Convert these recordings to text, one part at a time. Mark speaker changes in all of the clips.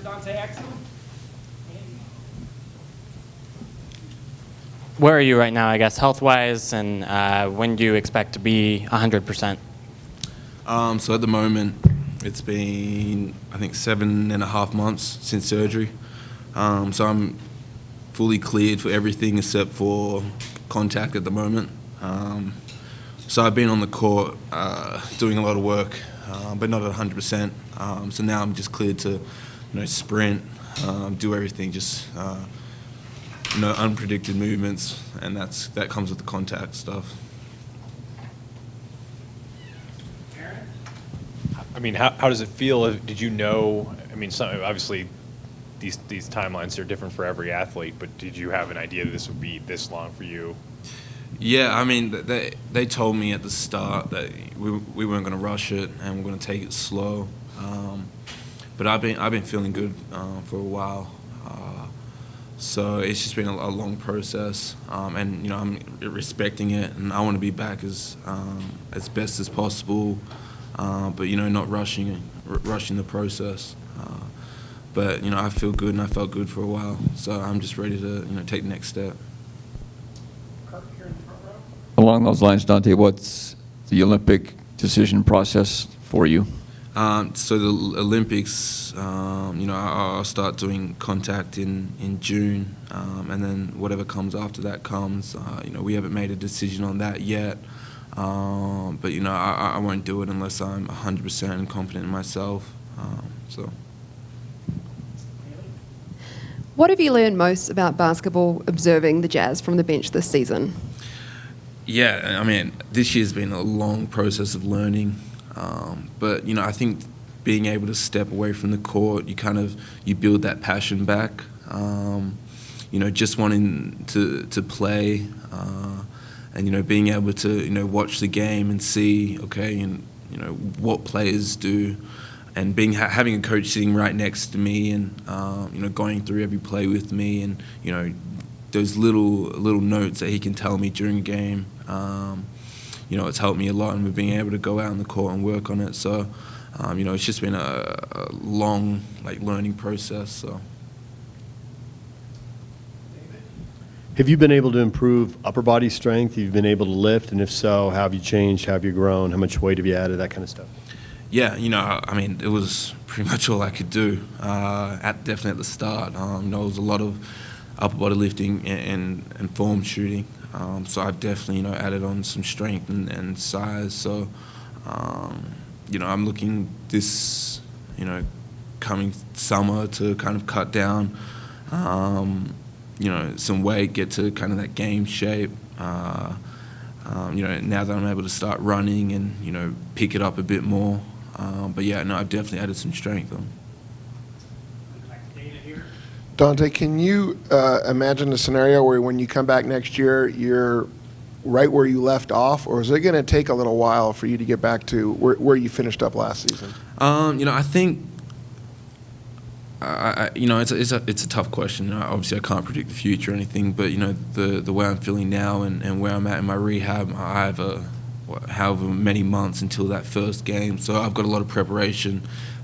Speaker 1: Danté Exum.
Speaker 2: Where are you right now, I guess, health-wise, and when do you expect to be 100%?
Speaker 3: So at the moment, it's been, I think, 7.5 months since surgery. So I'm fully cleared for everything except for contact at the moment. So I've been on the court doing a lot of work, but not at 100%. So now I'm just cleared to, sprint, do everything, just unpredicted movements, and that comes with the contact stuff.
Speaker 4: I mean, how does it feel? Did you know? I mean, obviously, these timelines are different for every athlete, but did you have an idea that this would be this long for you?
Speaker 3: Yeah, I mean, they told me at the start that we weren't going to rush it and we're going to take it slow. But I've been feeling good for a while. So it's just been a long process, and I'm respecting it, and I want to be back as best as possible, but not rushing the process. But I feel good, and I felt good for a while, so I'm just ready to take the next step.
Speaker 5: Along those lines, Danté, what's the Olympic decision process for you?
Speaker 3: So the Olympics, I'll start doing contact in June, and then whatever comes after that comes. We haven't made a decision on that yet, but I won't do it unless I'm 100% confident in myself. So.
Speaker 6: What have you learned most about basketball observing the Jazz from the bench this season?
Speaker 3: Yeah, I mean, this year's been a long process of learning. But I think being able to step away from the court, you build that passion back. Just wanting to play, and being able to watch the game and see what players do, and having a coach sitting right next to me and going through every play with me, and those little notes that he can tell me during a game. It's helped me a lot, and we're being able to go out on the court and work on it. So, it's just been a long, learning process. So.
Speaker 7: Have you been able to improve upper body strength? Have you been able to lift? And if so, how have you changed? How have you grown? How much weight have you added? That kind of stuff.
Speaker 3: Yeah, I mean, it was pretty much all I could do. Definitely at the start. There was a lot of upper body lifting and form shooting. So I've definitely, added on some strength and size. So, I'm looking this, coming summer to kind of cut down, some weight, get to kind of that game shape. Now that I'm able to start running and, pick it up a bit more. But yeah, no, I've definitely added some strength on.
Speaker 8: Danté, can you imagine a scenario where when you come back next year, you're right where you left off, or is it going to take a little while for you to get back to where you finished up last season?
Speaker 3: I think, it's a tough question. Obviously, I can't predict the future or anything, but the way I'm feeling now and where I'm at in my rehab, I have however many months until that first game, so I've got a lot of preparation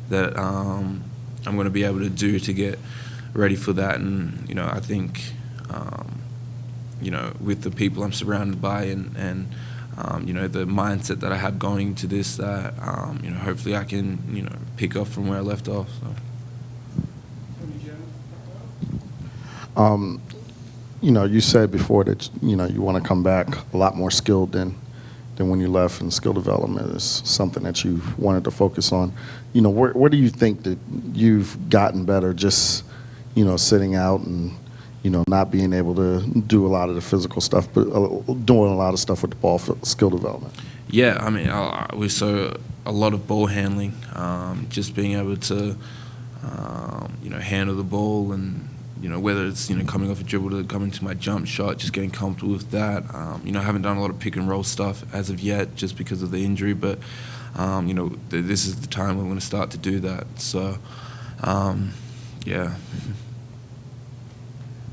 Speaker 3: that I'm going to be able to do to get ready for that. And I think with the people I'm surrounded by and the mindset that I have going into this, that hopefully I can pick up from where I left off.
Speaker 8: So. You said before that you want to come back a lot more skilled than when you left, and skill development is something that you've wanted to focus on. Where do you think that you've gotten better just sitting out and not being able to do a lot of the physical stuff, but doing a lot of stuff with the ball skill development?
Speaker 3: Yeah, I mean, we saw a lot of ball handling, just being able to handle the ball, and whether it's coming off a dribble to coming to my jump shot, just getting comfortable with that. I haven't done a lot of pick and roll stuff as of yet, just because of the injury, but this is the time I'm going to start to do that. So, yeah.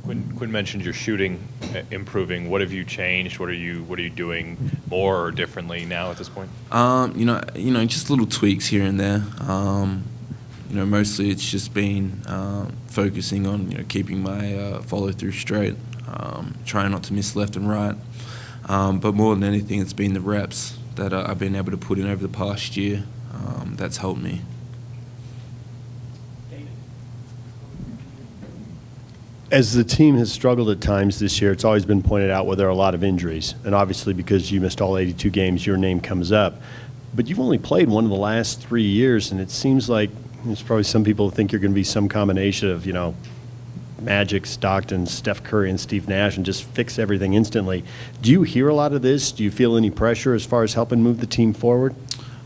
Speaker 4: Quinn mentioned your shooting improving. What have you changed? What are you doing more or differently now at this point?
Speaker 3: Just little tweaks here and there. mostly it's just been focusing on keeping my follow through straight, trying not to miss left and right. But more than anything, it's been the reps that I've been able to put in over the past year that's helped me.
Speaker 7: As the team has struggled at times this year, it's always been pointed out where there are a lot of injuries. And obviously, because you missed all 82 games, your name comes up. But you've only played one of the last 3 years, and it seems like there's probably some people who think you're going to be some combination of, Magic, Stockton, Steph Curry, and Steve Nash, and just fix everything instantly. Do you hear a lot of this? Do you feel any pressure as far as helping move the team forward?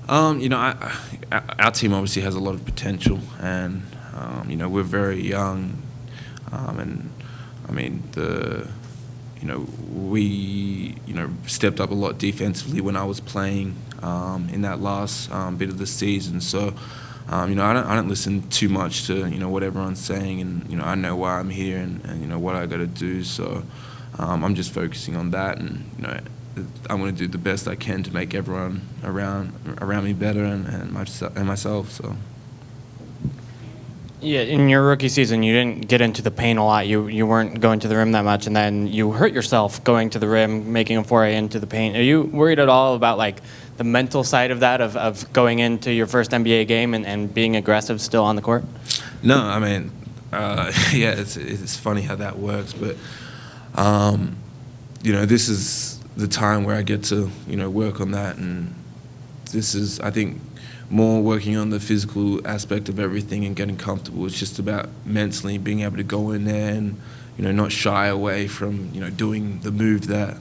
Speaker 3: Our team obviously has a lot of potential, and we're very young. And I mean, we stepped up a lot defensively when I was playing in that last bit of the season. So I don't listen too much to what everyone's saying, and I know why I'm here and what I got to do. So I'm just focusing on that, and I'm going to do the best I can to make everyone around me better and myself. So.
Speaker 2: Yeah, in your rookie season, you didn't get into the paint a lot. You weren't going to the rim that much, and then you hurt yourself going to the rim, making a foray into the paint. Are you worried at all about the mental side of that, of going into your first NBA game and being aggressive still on the court?
Speaker 3: No, I mean, yeah, it's funny how that works, but this is the time where I get to work on that, and this is, I think, more working on the physical aspect of everything and getting comfortable. It's just about mentally being able to go in there and not shy away from doing the move that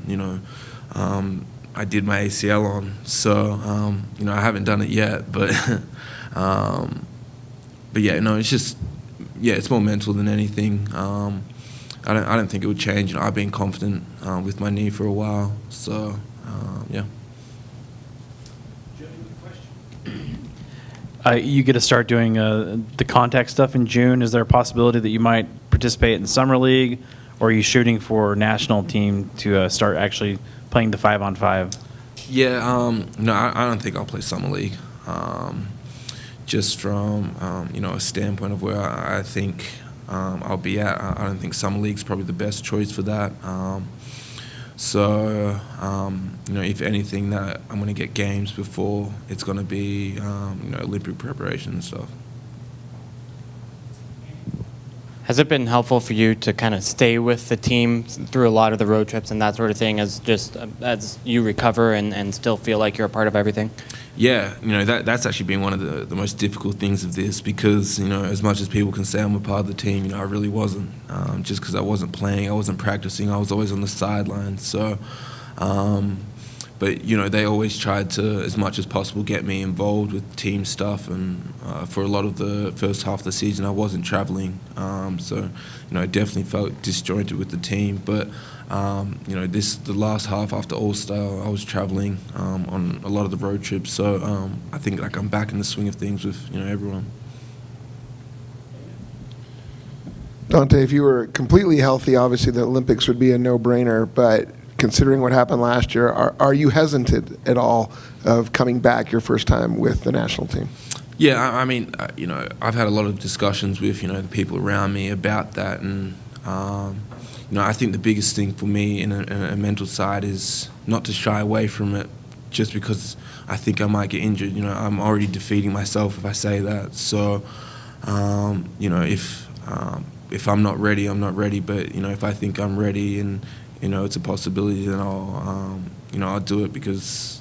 Speaker 3: I did my ACL on. So I haven't done it yet, but yeah, no, it's just it's more mental than anything. I don't think it would change. I've been confident with my knee for a while, so yeah.
Speaker 1: You get to start doing the contact stuff in June. Is there a possibility that you might participate in Summer League, or are you shooting for national team to start actually playing the 5-on-5?
Speaker 3: Yeah, no, I don't think I'll play Summer League. Just from a standpoint of where I think I'll be at, I don't think Summer League's probably the best choice for that. So, if anything, that I'm going to get games before it's going to be, Olympic preparation and stuff.
Speaker 2: Has it been helpful for you to kind of stay with the team through a lot of the road trips and that sort of thing, as you recover and still feel like you're a part of everything?
Speaker 3: Yeah, that's actually been one of the most difficult things of this, because as much as people can say I'm a part of the team, I really wasn't. Just because I wasn't playing, I wasn't practicing, I was always on the sidelines. So, but they always tried to, as much as possible, get me involved with team stuff. And for a lot of the first half of the season, I wasn't traveling. So, I definitely felt disjointed with the team. But the last half after All-Star, I was traveling on a lot of the road trips. So I think I'm back in the swing of things with everyone.
Speaker 9: Danté, if you were completely healthy, obviously the Olympics would be a no-brainer. But considering what happened last year, are you hesitant at all of coming back your first time with the national team? Yeah,
Speaker 3: I mean, I've had a lot of discussions with the people around me about that, and I think the biggest thing for me in a mental side is not to shy away from it just because I think I might get injured. I'm already defeating myself if I say that. So, if I'm not ready, I'm not ready. But if I think I'm ready and it's a possibility, then I'll do it, because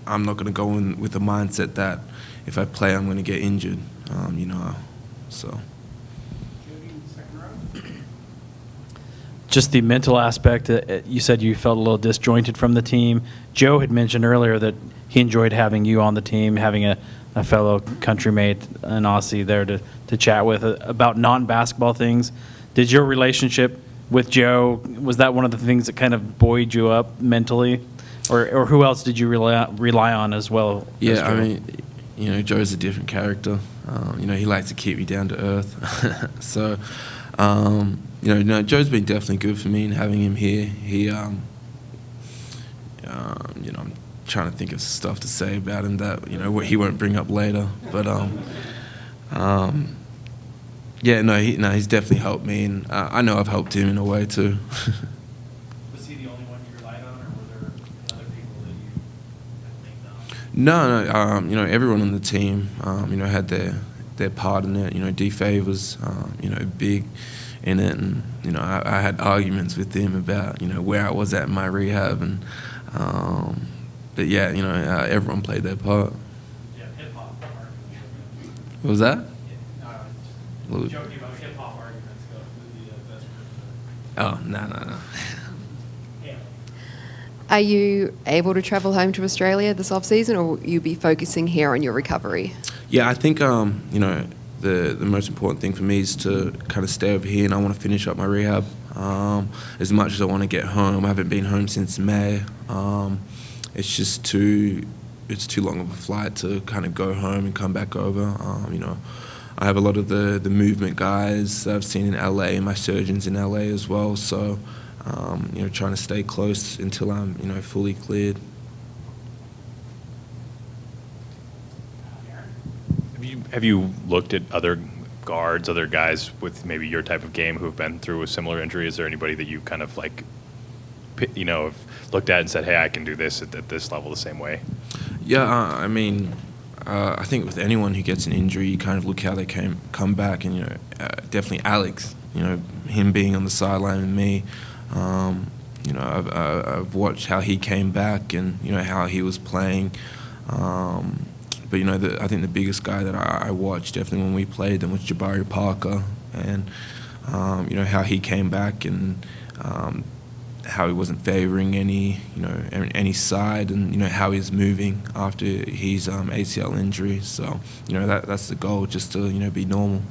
Speaker 3: I'm not going to go in with the mindset that if I play, I'm going to get injured. So.
Speaker 1: Just the mental aspect, you said you felt a little disjointed from the team. Joe had mentioned earlier that he enjoyed having you on the team, having a fellow countrymate, an Aussie there to chat with about non-basketball things. Did your relationship with Joe, was that one of the things that kind of buoyed you up mentally? Or who else did you rely on as well?
Speaker 3: Yeah, I mean, Joe's a different character. He likes to keep me down to earth. So, Joe's been definitely good for me, and having him here, I'm trying to think of stuff to say about him that he won't bring up later. But Yeah, no, he's definitely helped me, and I know I've helped him in a way too.
Speaker 1: Was he the only one you relied on, or were there other people that you had leaned on?
Speaker 3: No, everyone on the team, had their part in it. D-Fave was, big in it, and I had arguments with him about where I was at in my rehab, and but yeah, everyone played their part.
Speaker 1: Yeah, hip-hop arguments.
Speaker 3: What was that?
Speaker 1: Joking about hip-hop arguments, go who the best person.
Speaker 3: Oh, no.
Speaker 6: Are you able to travel home to Australia this off-season, or will you be focusing here on your recovery?
Speaker 3: Yeah, I think the most important thing for me is to kind of stay over here, and I want to finish up my rehab. As much as I want to get home, I haven't been home since May. It's just too long of a flight to kind of go home and come back over. I have a lot of the movement guys that I've seen in LA, and my surgeons in LA as well. So, trying to stay close until I'm fully cleared.
Speaker 4: Have you looked at other guards, other guys with maybe your type of game who've been through a similar injury? Is there anybody that you kind of have looked at and said, hey, I can do this at this level the same way?
Speaker 3: Yeah, I think with anyone who gets an injury, you kind of look how they come back, and definitely Alex. Him being on the sideline and me. I've watched how he came back and how he was playing. But I think the biggest guy that I watched definitely when we played them was Jabari Parker, and how he came back and how he wasn't favouring any side, and how he's moving after his ACL injury. So that's the goal, just to be normal.